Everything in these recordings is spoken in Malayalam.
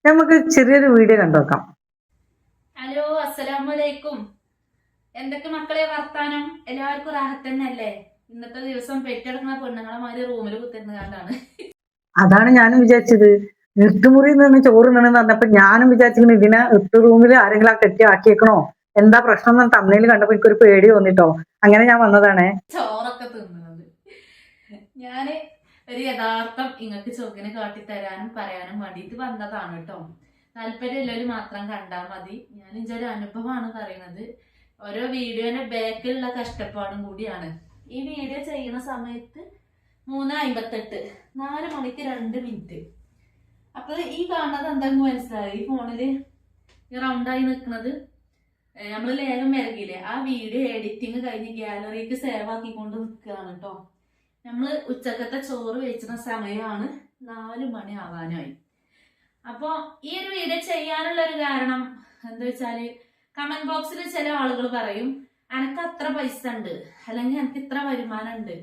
നമുക്ക് ചെറിയൊരു വീഡിയോ കണ്ടുനോക്കാം. ഹലോ, അസ്സലാമലൈക്കും. എന്തൊക്കെ മക്കളെ വർത്താനം? എല്ലാവർക്കും റാഹത്ത് തന്നെയല്ലേ? ഇന്നത്തെ ദിവസം പെറ്റെടുക്കുന്ന പെണ്ണുങ്ങളെ മാതിരി റൂമിൽ കുത്തിരുന്നുകൊണ്ടാണ്. അതാണ് ഞാനും വിചാരിച്ചത്. ഇരുട്ടുമുറിയിൽ നിന്ന് ചോറ് നിന്നെന്ന് പറഞ്ഞപ്പോ ഞാനും വിചാരിച്ചിരുന്നു ഇതിനെ ഇട്ട് റൂമിൽ ആരെങ്കിലും കെട്ടി ആക്കിയേക്കണോ, എന്താ പ്രശ്നം എന്ന് തമ്മിൽ കണ്ടപ്പോ എനിക്കൊരു പേടി തോന്നിട്ടോ. അങ്ങനെ ഞാൻ വന്നതാണേ. ചോറൊക്കെ തിന്നുന്നത് ഞാന് ഒരു യഥാർത്ഥം ഇങ്ങക്ക് ചൊക്കിനെ കാട്ടിത്തരാനും പറയാനും വേണ്ടിയിട്ട് വന്നതാണ് കേട്ടോ. താല്പര്യമുള്ളവര് മാത്രം കണ്ടാൽ മതി. ഞാൻ ഇന്റെ ഒരു അനുഭവമാണ് പറയുന്നത്. ഓരോ വീഡിയോന്റെ ബാക്കിലുള്ള കഷ്ടപ്പാടും കൂടിയാണ്. ഈ വീഡിയോ ചെയ്യുന്ന സമയത്ത് 3:58, 4 മണിക്ക് 2 മിനിറ്റ്. അപ്പൊ ഈ കാണുന്നത് എന്താന്ന് മനസ്സിലായി? ഈ ഫോണില് ഈ റൗണ്ടായി നിൽക്കുന്നത് നമ്മള് ലേഖം വരകില്ലേ, ആ വീഡിയോ എഡിറ്റിങ് കഴിഞ്ഞ് ഗാലറിക്ക് സേവ് ആക്കിക്കൊണ്ട് നിൽക്കുകയാണ് കേട്ടോ. നമ്മള് ഉച്ചക്കത്തെ ചോറ് വെച്ചുന്ന സമയമാണ് 4 മണി ആവാനായി. അപ്പൊ ഈ ഒരു വീഡിയോ ചെയ്യാനുള്ള ഒരു കാരണം എന്താ വെച്ചാല്, കമന്റ് ബോക്സിൽ ചില ആളുകൾ പറയും എനക്ക് അത്ര പൈസ ഉണ്ട്, അല്ലെങ്കിൽ എനിക്ക് ഇത്ര വരുമാനം ഉണ്ട്,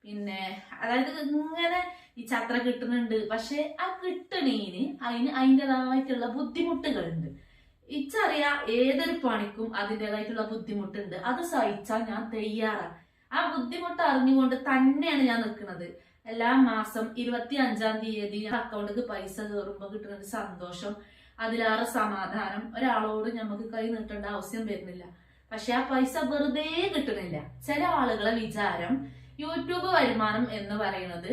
പിന്നെ അതായത് ഇങ്ങനെ ഈ ചത്ര കിട്ടുന്നുണ്ട്. പക്ഷെ ആ കിട്ടണീന് അതിൻ്റെതായിട്ടുള്ള ബുദ്ധിമുട്ടുകളുണ്ട്. ഇച്ചറിയാം, ഏതൊരു പണിക്കും അതിൻ്റെതായിട്ടുള്ള ബുദ്ധിമുട്ടുണ്ട്. അത് സഹിച്ചാൽ ഞാൻ തയ്യാറാ. ആ ബുദ്ധിമുട്ട് അറിഞ്ഞുകൊണ്ട് തന്നെയാണ് ഞാൻ നിൽക്കുന്നത്. എല്ലാ മാസം 25-ാം തീയതി അക്കൗണ്ടിക്ക് പൈസ കയറുമ്പോൾ കിട്ടുന്ന ഒരു സന്തോഷം, അതിലേറെ സമാധാനം ഒരാളോട് നമുക്ക് കൈ നീട്ടേണ്ട ആവശ്യം വരുന്നില്ല. പക്ഷെ ആ പൈസ വെറുതെ കിട്ടുന്നില്ല. ചില ആളുകളെ വിചാരം യൂട്യൂബ് വരുമാനം എന്ന് പറയുന്നത്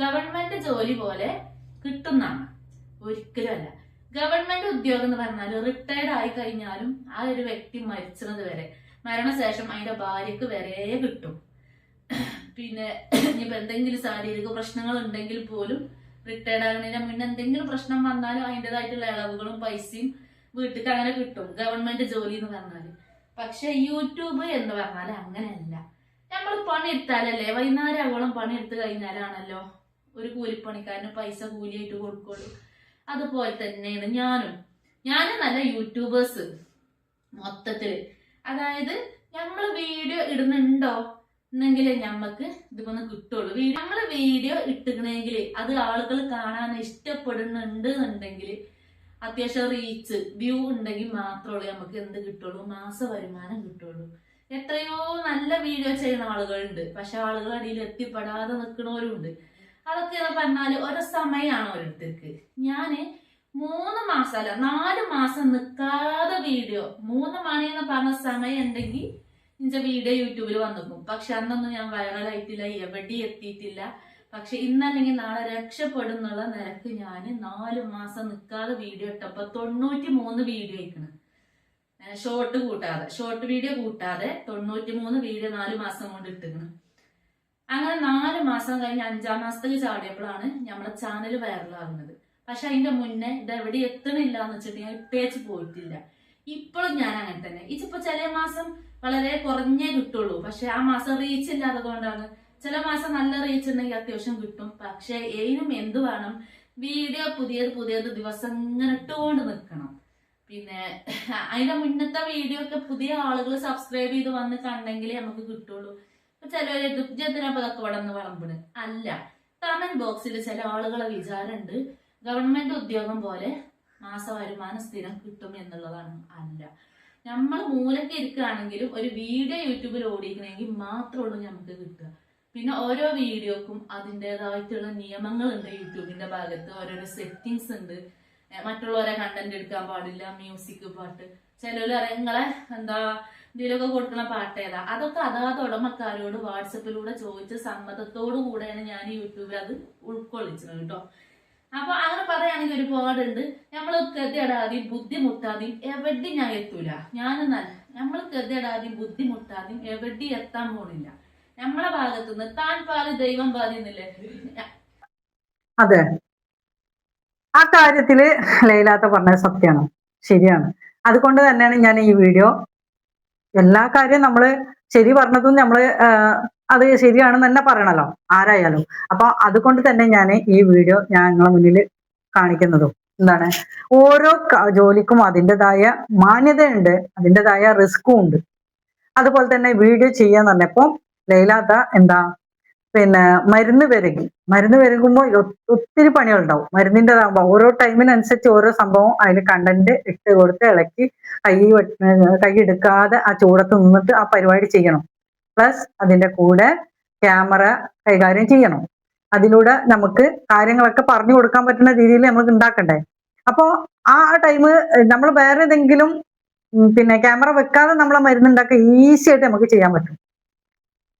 ഗവൺമെന്റ് ജോലി പോലെ കിട്ടുന്നതാണ്. ഒരിക്കലും അല്ല. ഗവൺമെന്റ് ഉദ്യോഗം എന്ന് പറഞ്ഞാൽ റിട്ടയർഡ് ആയി കഴിഞ്ഞാലും ആ ഒരു വ്യക്തി മരിച്ചത് വരെ, മരണശേഷം അതിന്റെ ഭാര്യക്ക് വരെ കിട്ടും. പിന്നെ ഇനിയിപ്പോ എന്തെങ്കിലും ശാരീരിക പ്രശ്നങ്ങൾ ഉണ്ടെങ്കിൽ പോലും റിട്ടയർഡ് ആകുന്നതിന് മുന്നേ എന്തെങ്കിലും പ്രശ്നം വന്നാലും അതിൻ്റെതായിട്ടുള്ള ഇളവുകളും പൈസയും വീട്ടിലേക്ക് അങ്ങനെ കിട്ടും, ഗവൺമെന്റ് ജോലി എന്ന് പറഞ്ഞാല്. പക്ഷെ യൂട്യൂബ് എന്ന് പറഞ്ഞാൽ അങ്ങനെയല്ല. നമ്മൾ പണിയെടുത്താലല്ലേ, വൈകുന്നേരം ആവോളം പണിയെടുത്ത് കഴിഞ്ഞാലാണല്ലോ ഒരു കൂലിപ്പണിക്കാരന് പൈസ കൂലിയായിട്ട് കൊടുക്കുള്ളൂ. അതുപോലെ തന്നെയാണ് ഞാനും നല്ല യൂട്യൂബേഴ്സ് മൊത്തത്തില്. അതായത് നമ്മൾ വീഡിയോ ഇടുന്നുണ്ടോ എന്നെങ്കിലേ ഞമ്മക്ക് ഇതൊന്ന് കിട്ടുള്ളൂ. നമ്മള് വീഡിയോ ഇട്ടുകണെങ്കിൽ അത് ആളുകൾ കാണാൻ ഇഷ്ടപ്പെടുന്നുണ്ട് എന്നുണ്ടെങ്കിൽ, അത്യാവശ്യം റീച്ച് വ്യൂ ഉണ്ടെങ്കിൽ മാത്രമേ നമുക്ക് എന്ത് കിട്ടുള്ളൂ, മാസ വരുമാനം കിട്ടുള്ളൂ. എത്രയോ നല്ല വീഡിയോ ചെയ്യുന്ന ആളുകളുണ്ട്, പക്ഷെ ആളുകൾ അടിയിൽ എത്തിപ്പെടാതെ നിൽക്കുന്നവരും ഉണ്ട്. അതൊക്കെ എന്ന് പറഞ്ഞാല് ഓരോ സമയമാണ് ഓരോരുത്തർക്ക്. ഞാന് 3 മാസം അല്ല 4 മാസം നിൽക്കാതെ വീഡിയോ, 3 മണി എന്ന് പറഞ്ഞ സമയം ഉണ്ടെങ്കിൽ എന്റെ വീഡിയോ യൂട്യൂബിൽ വന്നിരിക്കും. പക്ഷെ അന്നൊന്നും ഞാൻ വൈറലായിട്ടില്ല, എവിടെയും എത്തിയിട്ടില്ല. പക്ഷെ ഇന്നല്ലെങ്കിൽ നാളെ രക്ഷപ്പെടുന്നുള്ള നിരക്ക് ഞാൻ 4 മാസം നിൽക്കാതെ വീഡിയോ ഇട്ടപ്പോ 93 വീഡിയോ ഇരിക്കണം. ഷോർട്ട് വീഡിയോ കൂട്ടാതെ 93 വീഡിയോ 4 മാസം കൊണ്ട് ഇട്ടിക്കണം. അങ്ങനെ 4 മാസം കഴിഞ്ഞ് 5-ാം മാസത്തേക്ക് ചാടിയപ്പോഴാണ് നമ്മുടെ ചാനൽ വൈറലാകുന്നത്. പക്ഷെ അതിന്റെ മുന്നേ ഇത് എവിടെ എത്തണില്ല എന്ന് വെച്ചിട്ട് ഞാൻ ഇട്ടേച്ച് പോയിട്ടില്ല. ഇപ്പോഴും ഞാൻ അങ്ങനെ തന്നെ. ഇതിപ്പോ ചില മാസം വളരെ കുറഞ്ഞേ കിട്ടുള്ളൂ, പക്ഷെ ആ മാസം റീച്ച് ഇല്ലാത്തത് കൊണ്ടാണ്. ചില മാസം നല്ല റീച്ച് ഉണ്ടെങ്കിൽ അത്യാവശ്യം കിട്ടും. പക്ഷെ ഏതിനും എന്ത് വേണം, വീഡിയോ പുതിയത് ദിവസം ഇങ്ങനെ ഇട്ടുകൊണ്ട് നിൽക്കണം. പിന്നെ അതിന്റെ മുന്നത്തെ വീഡിയോ ഒക്കെ പുതിയ ആളുകൾ സബ്സ്ക്രൈബ് ചെയ്ത് വന്ന് കണ്ടെങ്കിലേ നമുക്ക് കിട്ടുള്ളൂ. ചിലവര് ദുഃഖത്തിനപ്പോ അതൊക്കെ വളർന്ന് വളമ്പണ് അല്ല. കമന്റ് ബോക്സിൽ ചില ആളുകളെ വിചാരമുണ്ട് ഗവൺമെന്റ് ഉദ്യോഗം പോലെ മാസ വരുമാനം സ്ഥിരം കിട്ടും എന്നുള്ളതാണ്. അല്ല, നമ്മൾ മൂലക്ക് ഇരിക്കുകയാണെങ്കിലും ഒരു വീഡിയോ യൂട്യൂബിൽ ഓടിക്കണമെങ്കിൽ മാത്രമുള്ളൂ നമുക്ക് കിട്ടുക. പിന്നെ ഓരോ വീഡിയോക്കും അതിൻ്റെതായിട്ടുള്ള നിയമങ്ങളുണ്ട്. യൂട്യൂബിന്റെ ഭാഗത്ത് ഓരോരോ സെറ്റിങ്സ് ഉണ്ട്. മറ്റുള്ളവരെ കണ്ടന്റ് എടുക്കാൻ പാടില്ല, മ്യൂസിക്, പാട്ട്. ചിലവര് നിങ്ങളെ ഇതിലൊക്കെ കൊടുക്കുന്ന പാട്ട് ഏതാ, അതൊക്കെ അതാത് ഉടമക്കാരോട് വാട്സപ്പിലൂടെ ചോദിച്ച് സമ്മതത്തോടു കൂടെയാണ് ഞാൻ യൂട്യൂബിൽ അത് ഉൾക്കൊള്ളിച്ചത് കേട്ടോ. അപ്പൊ അങ്ങനെ പറയുകയാണെങ്കിൽ ഒരുപാടുണ്ട്. നമ്മൾ ഗതിയടാതെയും ബുദ്ധിമുട്ടാതെയും എവിടെ ഞാൻ എത്തൂല. നമ്മൾ ഗതിയടാതെയും ബുദ്ധിമുട്ടാതെയും എവിടെ എത്താൻ പോണില്ല. നമ്മളെ ഭാഗത്തുനിന്ന് താൻ പാതി ദൈവം പാതി എന്നില്ലേ. അതെ, ആ കാര്യത്തില് ലൈലാത്ത പറഞ്ഞത് സത്യമാണ്, ശരിയാണ്. അതുകൊണ്ട് തന്നെയാണ് ഞാൻ ഈ വീഡിയോ, എല്ലാ കാര്യവും നമ്മള് ശരി പറഞ്ഞതും നമ്മള് അത് ശരിയാണെന്ന് തന്നെ പറയണല്ലോ ആരായാലും. അപ്പൊ അതുകൊണ്ട് തന്നെ ഞാൻ ഈ വീഡിയോ ഞങ്ങളെ മുന്നിൽ കാണിക്കുന്നതും എന്താണ്, ഓരോ ജോലിക്കും അതിൻ്റെതായ മാന്യതയുണ്ട്, അതിൻ്റെതായ റിസ്ക്കും ഉണ്ട്. അതുപോലെ തന്നെ വീഡിയോ ചെയ്യാന്ന് പറഞ്ഞപ്പോ ലൈലാത്ത പിന്നെ മരുന്ന് പെരുകുമ്പോൾ ഒത്തിരി പണികളുണ്ടാവും. മരുന്നിൻ്റെതാകുമ്പോൾ ഓരോ ടൈമിനനുസരിച്ച് ഓരോ സംഭവം അതിൽ കണ്ടന്റ് ഇട്ട് കൊടുത്ത് ഇളക്കി കൈ എടുക്കാതെ ആ ചൂടത്ത് നിന്നിട്ട് ആ പരിപാടി ചെയ്യണം. പ്ലസ് അതിന്റെ കൂടെ ക്യാമറ കൈകാര്യം ചെയ്യണം. അതിലൂടെ നമുക്ക് കാര്യങ്ങളൊക്കെ പറഞ്ഞു കൊടുക്കാൻ പറ്റുന്ന രീതിയിൽ നമുക്ക് ഉണ്ടാക്കണ്ടേ. അപ്പോ ആ ടൈം നമ്മൾ വേറെ ഏതെങ്കിലും പിന്നെ ക്യാമറ വെക്കാതെ നമ്മളെ മരുന്നുണ്ടാക്കാൻ ഈസി ആയിട്ട് നമുക്ക് ചെയ്യാൻ പറ്റും.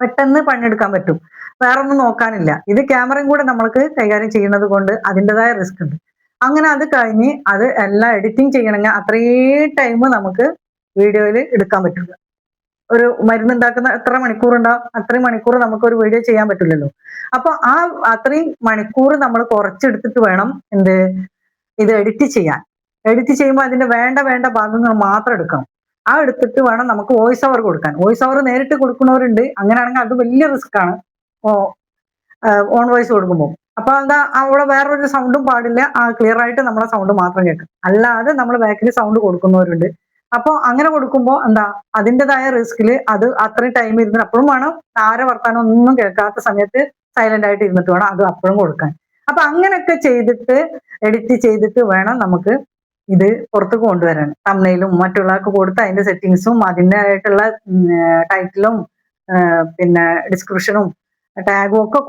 പെട്ടെന്ന് പണിയെടുക്കാൻ പറ്റും. വേറെ ഒന്നും നോക്കാനില്ല. ഇത് ക്യാമറയും കൂടെ നമ്മൾക്ക് കൈകാര്യം ചെയ്യുന്നത് കൊണ്ട് അതിൻ്റെതായ റിസ്ക് ഉണ്ട്. അങ്ങനെ അത് കഴിഞ്ഞ് അത് എല്ലാം എഡിറ്റിംഗ് ചെയ്യണമെങ്കിൽ അത്രയും ടൈം നമുക്ക് വീഡിയോയിൽ എടുക്കാൻ പറ്റില്ല. ഒരു മരുന്നുണ്ടാക്കുന്ന എത്ര മണിക്കൂർ ഉണ്ടാവും, അത്രയും മണിക്കൂർ നമുക്ക് ഒരു വീഡിയോ ചെയ്യാൻ പറ്റില്ലല്ലോ. അപ്പൊ ആ അത്രയും മണിക്കൂർ നമ്മൾ കുറച്ചെടുത്തിട്ട് വേണം ഇത് എഡിറ്റ് ചെയ്യാൻ. എഡിറ്റ് ചെയ്യുമ്പോൾ അതിന്റെ വേണ്ട ഭാഗങ്ങൾ മാത്രം എടുക്കണം. ആ എടുത്തിട്ട് വേണം നമുക്ക് വോയിസ് ഓവർ കൊടുക്കാൻ. വോയിസ് ഓവർ നേരിട്ട് കൊടുക്കുന്നവരുണ്ട്. അങ്ങനെയാണെങ്കിൽ അത് വലിയ റിസ്ക് ആണ് ഓൺ വോയിസ് കൊടുക്കുമ്പോൾ. അപ്പൊ എന്താ, അവിടെ വേറൊരു സൗണ്ടും പാടില്ല, ആ ക്ലിയർ ആയിട്ട് നമ്മളെ സൗണ്ട് മാത്രം കേൾക്കും. അല്ലാതെ നമ്മൾ ബാക്കിൽ സൗണ്ട് കൊടുക്കുന്നവരുണ്ട്. അപ്പോൾ അങ്ങനെ കൊടുക്കുമ്പോൾ എന്താ, അതിൻ്റെതായ റിസ്കിൽ അത് അത്രയും ടൈം ഇരുന്ന് അപ്പോഴും വേണം ആരെ വർത്താനം ഒന്നും കേൾക്കാത്ത സമയത്ത് സൈലന്റ് ആയിട്ട് ഇരുന്നിട്ട് വേണം അത് അപ്പോഴും കൊടുക്കാൻ. അപ്പൊ അങ്ങനെയൊക്കെ ചെയ്തിട്ട് എഡിറ്റ് ചെയ്തിട്ട് വേണം നമുക്ക് ഇത് പുറത്തേക്ക് കൊണ്ടുവരാൻ. തംബ്നെയിലും മറ്റുള്ളവർക്ക് കൊടുത്ത് അതിന്റെ സെറ്റിങ്സും അതിൻ്റെതായിട്ടുള്ള ടൈറ്റിലും പിന്നെ ഡിസ്ക്രിപ്ഷനും ടാഗും ഒക്കെ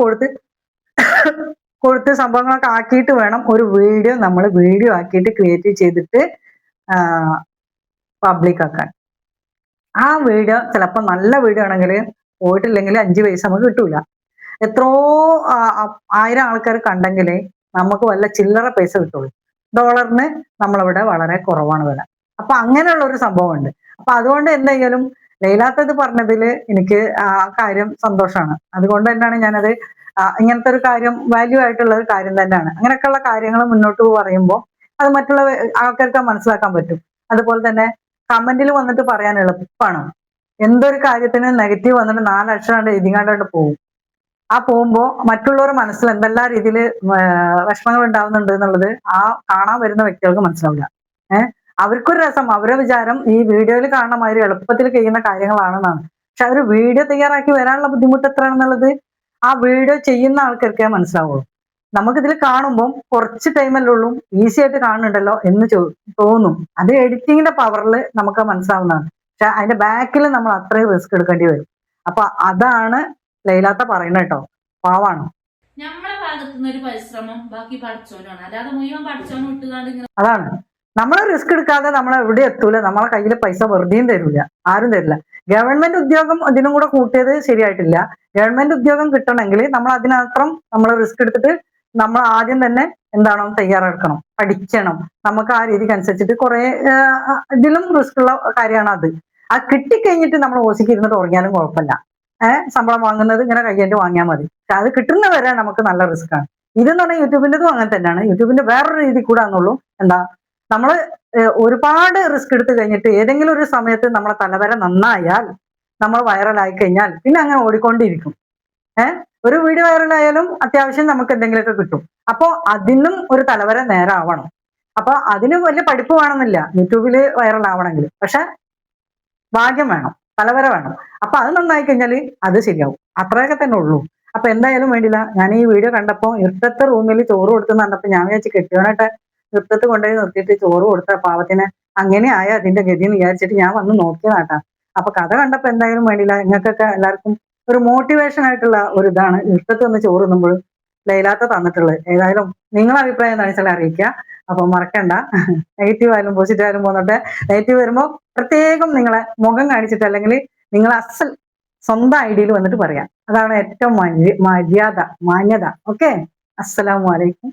കൊടുത്ത് സംഭവങ്ങളൊക്കെ ആക്കിയിട്ട് വേണം ഒരു വീഡിയോ ആക്കിയിട്ട് ക്രിയേറ്റ് ചെയ്തിട്ട് പബ്ലിക് ആക്കാൻ. ആ വീഡിയോ ചിലപ്പോൾ നല്ല വീഡിയോ ആണെങ്കിൽ പോയിട്ടില്ലെങ്കിൽ 5 പൈസ നമുക്ക് കിട്ടൂല. എത്രയോ 1000 ആൾക്കാർ കണ്ടെങ്കിൽ നമുക്ക് വല്ല ചില്ലറ പൈസ കിട്ടുള്ളൂ. ഡോളറിന് നമ്മളിവിടെ വളരെ കുറവാണ് വില. അപ്പൊ അങ്ങനെയുള്ള ഒരു സംഭവമുണ്ട്. അപ്പൊ അതുകൊണ്ട് എന്തായാലും ലൈലാത്തത് പറഞ്ഞതിൽ എനിക്ക് ആ കാര്യം സന്തോഷമാണ്. അതുകൊണ്ട് തന്നെയാണ് ഞാനത് ഇങ്ങനത്തെ ഒരു കാര്യം വാല്യൂ ആയിട്ടുള്ള ഒരു കാര്യം തന്നെയാണ്. അങ്ങനെയൊക്കെയുള്ള കാര്യങ്ങൾ മുന്നോട്ട് പറയുമ്പോൾ അത് മറ്റുള്ള ആൾക്കാർക്ക് മനസ്സിലാക്കാൻ പറ്റും. അതുപോലെ തന്നെ കമന്റിൽ വന്നിട്ട് പറയാൻ എളുപ്പമാണ്. എന്തൊരു കാര്യത്തിന് നെഗറ്റീവ് വന്നിട്ട് 4 അക്ഷരം എഴുതിങ്ങാണ്ട് പോകും. ആ പോകുമ്പോൾ മറ്റുള്ളവർ മനസ്സിൽ എന്തെല്ലാം രീതിയിൽ വിഷമങ്ങൾ ഉണ്ടാവുന്നുണ്ട് എന്നുള്ളത് ആ കാണാൻ വരുന്ന വ്യക്തികൾക്ക് മനസ്സിലാവില്ല. അവർക്കൊരു രസം, അവരുടെ വിചാരം ഈ വീഡിയോയിൽ കാണുന്ന മാതിരി എളുപ്പത്തിൽ ചെയ്യുന്ന കാര്യങ്ങളാണെന്നാണ്. പക്ഷെ അവർ വീഡിയോ തയ്യാറാക്കി വരാനുള്ള ബുദ്ധിമുട്ട് എത്രയാണെന്നുള്ളത് ആ വീഡിയോ ചെയ്യുന്ന ആൾക്കാർക്കേ മനസ്സിലാവുള്ളൂ. നമുക്കിതിൽ കാണുമ്പോൾ കുറച്ച് ടൈമല്ലേ ഉള്ളൂ, ഈസി ആയിട്ട് കാണുന്നുണ്ടല്ലോ എന്ന് തോന്നും. അത് എഡിറ്റിങ്ങിന്റെ പവറിൽ നമുക്ക് മനസ്സിലാവുന്നതാണ്. പക്ഷെ അതിന്റെ ബാക്കിൽ നമ്മൾ അത്രയും റിസ്ക് എടുക്കേണ്ടി വരും. അപ്പൊ അതാണ് ലൈലാത്ത പറയുന്നത് കേട്ടോ. പാവാണ്. നമ്മളെ ഭാഗത്തുനിന്ന് ഒരു പരിശ്രമം ബാക്കി പഠിച്ചോനാണ്. അല്ലാതെ മുഴുവൻ പഠിച്ചോനും ഇട്ടുകാണ്ട് അതാണ്, നമ്മൾ റിസ്ക് എടുക്കാതെ നമ്മൾ എവിടെ എത്തൂല. നമ്മളെ കയ്യിൽ പൈസ വെറുതെയും തരൂല, ആരും തരില്ല. ഗവൺമെന്റ് ഉദ്യോഗം അതിനും കൂടെ കൂട്ടിയത് ശരിയായിട്ടില്ല. ഗവൺമെന്റ് ഉദ്യോഗം കിട്ടണമെങ്കിൽ നമ്മൾ അതിനപ്പുറം നമ്മൾ റിസ്ക് എടുത്തിട്ട് നമ്മൾ ആദ്യം തന്നെ എന്താണോ തയ്യാറെടുക്കണം, പഠിക്കണം. നമുക്ക് ആ രീതിക്ക് അനുസരിച്ചിട്ട് കുറെ ഇതിലും റിസ്ക് ഉള്ള കാര്യമാണ് അത്. ആ കിട്ടിക്കഴിഞ്ഞിട്ട് നമ്മൾ ഓസിക്ക് ഇരുന്നിട്ട് ഉറങ്ങിയാലും കുഴപ്പമില്ല. ശമ്പളം വാങ്ങുന്നത് ഇങ്ങനെ കയ്യേണ്ടി വാങ്ങിയാൽ മതി. പക്ഷെ അത് കിട്ടുന്നവരെ നമുക്ക് നല്ല റിസ്ക് ആണ്. ഇതെന്ന് പറഞ്ഞാൽ യൂട്യൂബിൻ്റെതും അങ്ങനെ തന്നെയാണ്. യൂട്യൂബിന്റെ വേറൊരു രീതി കൂടെ ആണെന്നുള്ളൂ. എന്താ, നമ്മൾ ഒരുപാട് റിസ്ക് എടുത്തു കഴിഞ്ഞിട്ട് ഏതെങ്കിലും ഒരു സമയത്ത് നമ്മളെ തലവര നന്നായാൽ, നമ്മൾ വൈറലായി കഴിഞ്ഞാൽ പിന്നെ അങ്ങനെ ഓടിക്കൊണ്ടിരിക്കും. ഒരു വീഡിയോ വൈറലായാലും അത്യാവശ്യം നമുക്ക് എന്തെങ്കിലുമൊക്കെ കിട്ടും. അപ്പോ അതിനും ഒരു തലവര നേരാവണം. അപ്പൊ അതിന് വലിയ പഠിപ്പ് വേണമെന്നില്ല യൂട്യൂബിൽ വൈറലാവണമെങ്കിൽ. പക്ഷെ ഭാഗ്യം വേണം, തലവര വേണം. അപ്പൊ അത് നന്നായി കഴിഞ്ഞാൽ അത് ശരിയാവും. അത്രയൊക്കെ തന്നെ ഉള്ളൂ. അപ്പൊ എന്തായാലും വേണ്ടില്ല, ഞാൻ ഈ വീഡിയോ കണ്ടപ്പോൾ ഇരുട്ടത്തെ റൂമിൽ ചോറ് കൊടുത്തെന്ന് കണ്ടപ്പോൾ ഞാൻ വിചാരിച്ച് കെട്ടിയോനായിട്ട് ഇരുട്ടത്ത് കൊണ്ടുപോയി നിർത്തിയിട്ട് ചോറ് കൊടുത്ത പാവത്തിന് അങ്ങനെ ആയ അതിന്റെ ഗതി എന്ന് വിചാരിച്ചിട്ട് ഞാൻ വന്ന് നോക്കിയതാട്ടാ. അപ്പൊ കഥ കണ്ടപ്പോ എന്തായാലും വേണ്ടില്ല, നിങ്ങൾക്കൊക്കെ എല്ലാവർക്കും ഒരു മോട്ടിവേഷൻ ആയിട്ടുള്ള ഒരു ഇതാണ് ഇരുട്ടത്ത് വന്ന് ചോറ് തിന്നുമ്പോൾ ലൈലാത്ത തന്നിട്ടുള്ളത്. ഏതായാലും നിങ്ങളെ അഭിപ്രായം എന്താണെന്ന് വെച്ചാൽ അറിയിക്കുക. അപ്പൊ മറക്കണ്ട, നെഗറ്റീവ് ആയാലും പോസിറ്റീവ് ആയാലും പോന്നോട്ടെ. നെഗറ്റീവ് വരുമ്പോൾ പ്രത്യേകം നിങ്ങളെ മുഖം കാണിച്ചിട്ട് അല്ലെങ്കിൽ നിങ്ങൾ അസൽ സ്വന്തം ഐഡിയയിൽ വന്നിട്ട് പറയാം. അതാണ് ഏറ്റവും മാന്യത. ഓക്കെ, അസ്സലാമു അലൈക്കും.